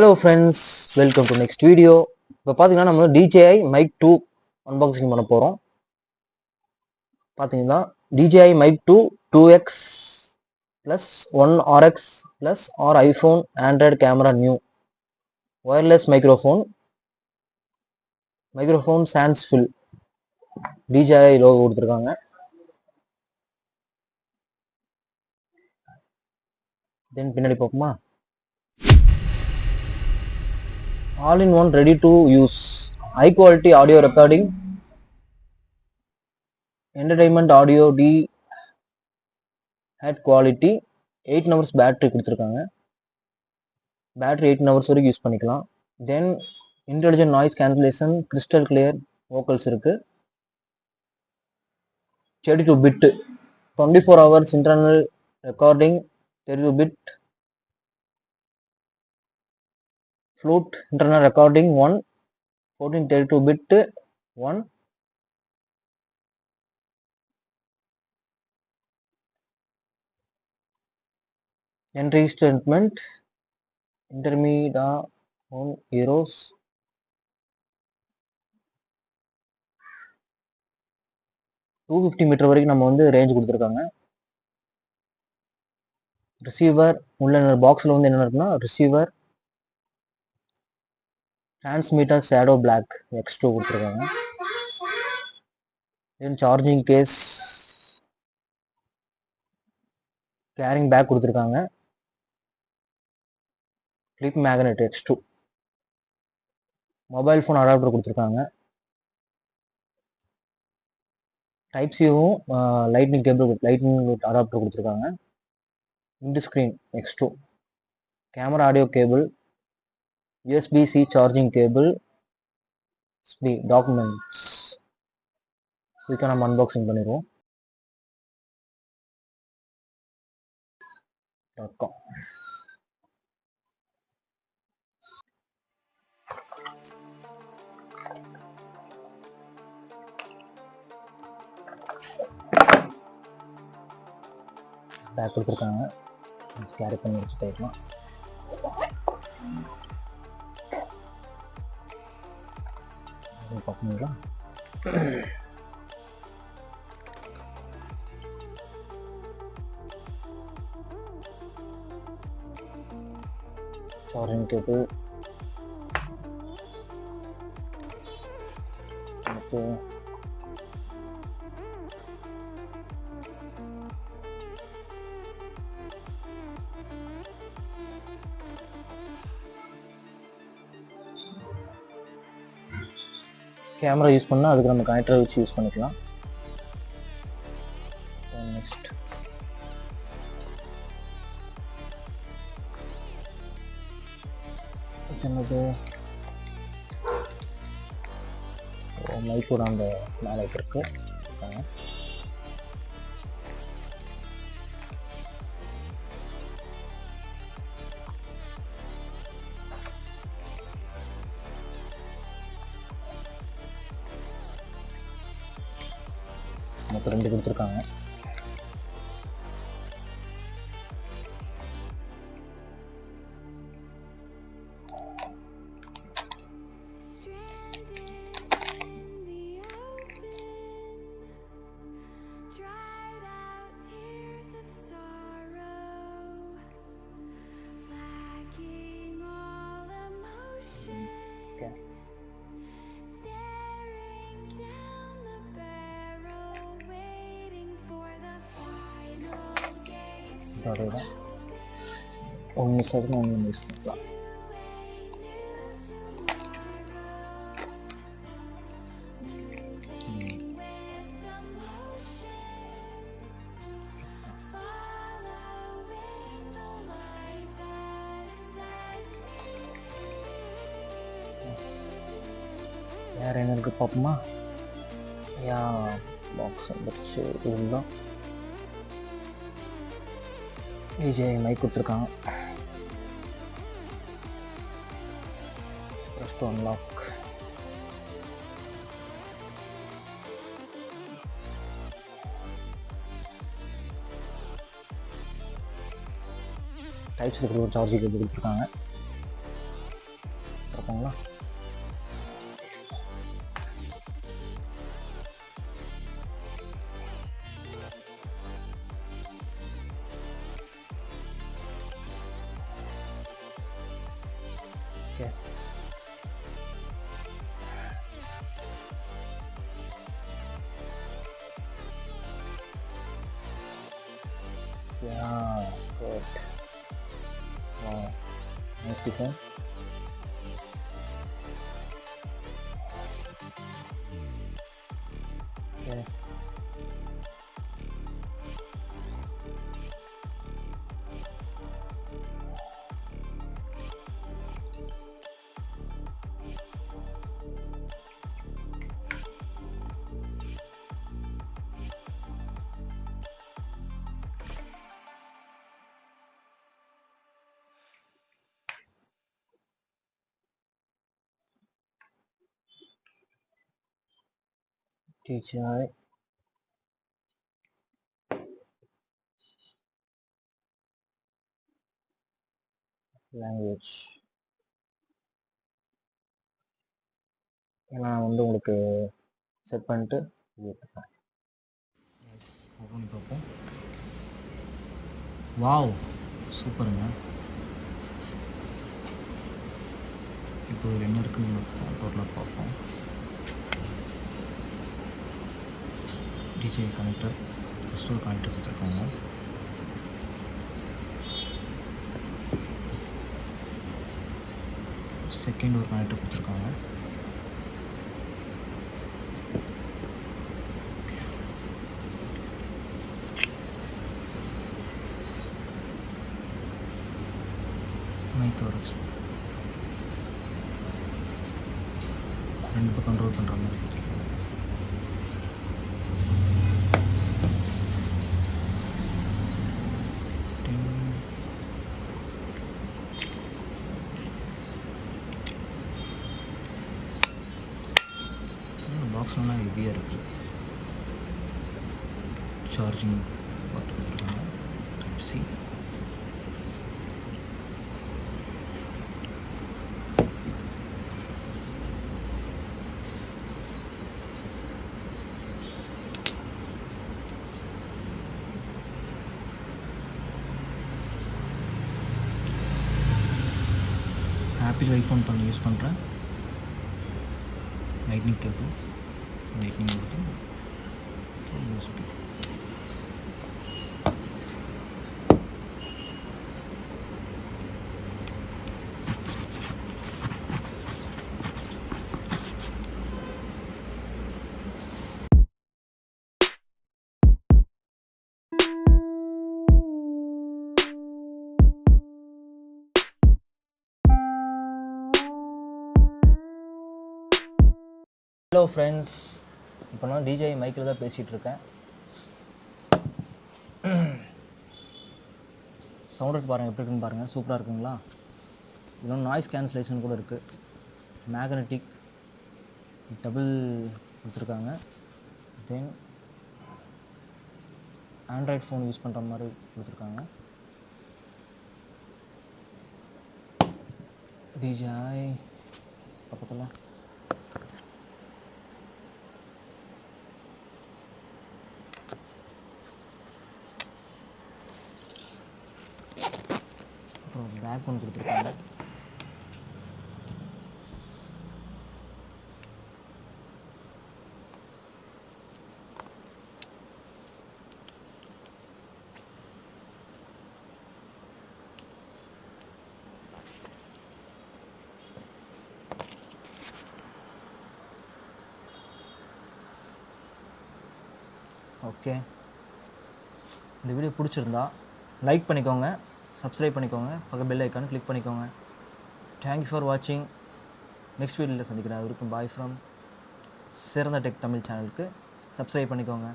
Hello friends, welcome to next video. இப்போ பார்த்தீங்கன்னா நம்ம DJI Mic 2 அன்பாக்சிங் பண்ண போகிறோம். பார்த்தீங்கன்னா DJI Mic 2 2X plus 1 RX plus or iPhone Android camera new wireless microphone sans fill DJI logo கொடுத்துருக்காங்க. தென் பின்னாடி பார்ப்போமா? All in one, ready to use, high quality audio recording, entertainment audio D at quality, 8 hours battery கொடுத்துருக்காங்க. Battery 18 hours வரைக்கும் use பண்ணிக்கலாம். Then intelligent noise cancellation, crystal clear vocals இருக்கு. 32 bit 24 hours internal recording, 32 bit float internal recording 1 1432 bit 1 entry statement intermedia on heroes 250 metre வரைக்கும் நம்ம வந்து range கொடுத்துருக்காங்க. Receiver உள்ள பாக்ஸில் வந்து என்ன இருக்குன்னா receiver, transmitter shadow black X2 கொடுத்துருக்காங்க. Then charging case, carrying bag கொடுத்துருக்காங்க. Clip magnet X2, mobile phone adapter கொடுத்துருக்காங்க. டைப் சியும் லைட்னிங் கேபிள் லைட்னிங் அடாப்டர் கொடுத்துருக்காங்க. Windscreen X2, camera audio cable, USB-C charging cable, documents. இதுக்காக நம்ம unboxing பண்ணிடுவோம். Back கொடுத்துருக்காங்க, carry பண்ணி வச்சு போயிடலாம். பார்க்கணுங்களா? Charging cable, okay. Camera use பண்ணால் அதுக்கு நம்ம கனெக்டர் வச்சு யூஸ் பண்ணிக்கலாம். நெக்ஸ்ட் என்னது மைக்கோட அந்த மேலே இருக்கு. மொத்தம் 2 கொடுத்துருக்காங்க. அதோட 1 செகண்ட் 1 யூஸ் பண்ணிக்கலாம். வேற என்ன இருக்கு பார்ப்போமா? பாக்ஸ் வந்துருச்சு. இதுதான் DJI மைக் கொடுத்துருக்காங்க. press to unlock. டைப்ஸ் இருக்கிற ஒரு சார்ஜிங் கேபிள் கொடுத்துருக்காங்க. கொடுத்துருக்காங்களா. Okay, yeah, good. Wow, nice design. Okay. DJI language. நான் வந்து உங்களுக்கு செட் பண்ணிட்டு விட்டுறேன். எஸ், ஓப்பன் பார்ப்போம். வாவ், சூப்பருங்க. இப்போ என்ன இருக்குன்னு டோட்டலாக பார்ப்போம். DJI கனெக்டர், ஃபஸ்ட்டு ஒரு கனெக்டர் கொடுத்துருக்காங்க. செகண்ட் ஒரு கனெக்டர் கொடுத்துருக்காங்க. மைக் ஒர்க்ஸ், ரெண்டு பக்கம் கண்ட்ரோல் பண்ணுற மாதிரி கொடுத்துருக்காங்க. பாக்ஸ் நல்லா ஹெவியாக இருக்குது. சார்ஜிங் போட்டு கொடுத்துருக்காங்க. சி ஆப்பிள் ஐஃபோன் பண்ணி யூஸ் பண்ணுறேன். லைட்னிங் கேபிள், லைட்னிங் போட்டு யூஎஸ்பி. ஹலோ ஃப்ரெண்ட்ஸ், இப்போ நான் DJI மைக்கில் தான் பேசிகிட்டு இருக்கேன். சவுண்ட் பாருங்கள், எப்படி இருக்குன்னு பாருங்கள். சூப்பராக இருக்குங்களா? இன்னும் நாய்ஸ் கேன்சலேஷன் கூட இருக்குது. மேக்னெட்டிக் டபுள் கொடுத்துருக்காங்க. தென் ஆண்ட்ராய்ட் ஃபோன் யூஸ் பண்ணுற மாதிரி கொடுத்துருக்காங்க. DJI பக்கத்தில் அப்புறம் பேக் ஒன்று கொடுத்துருக்காங்க. ஓகே, இந்த வீடியோ பிடிச்சிருந்தா லைக் பண்ணிக்கோங்க, சப்ஸ்கிரைப் பண்ணிக்கோங்க, பக்க பெல் ஐக்கான் கிளிக் பண்ணிக்கோங்க. தேங்க்யூ ஃபார் வாட்சிங். நெக்ஸ்ட் வீடியோவில் சந்திக்கிறேன். அது வரைக்கும் பாய் ஃப்ரம் சிறந்த டெக் தமிழ் சேனலுக்கு சப்ஸ்கிரைப் பண்ணிக்கோங்க.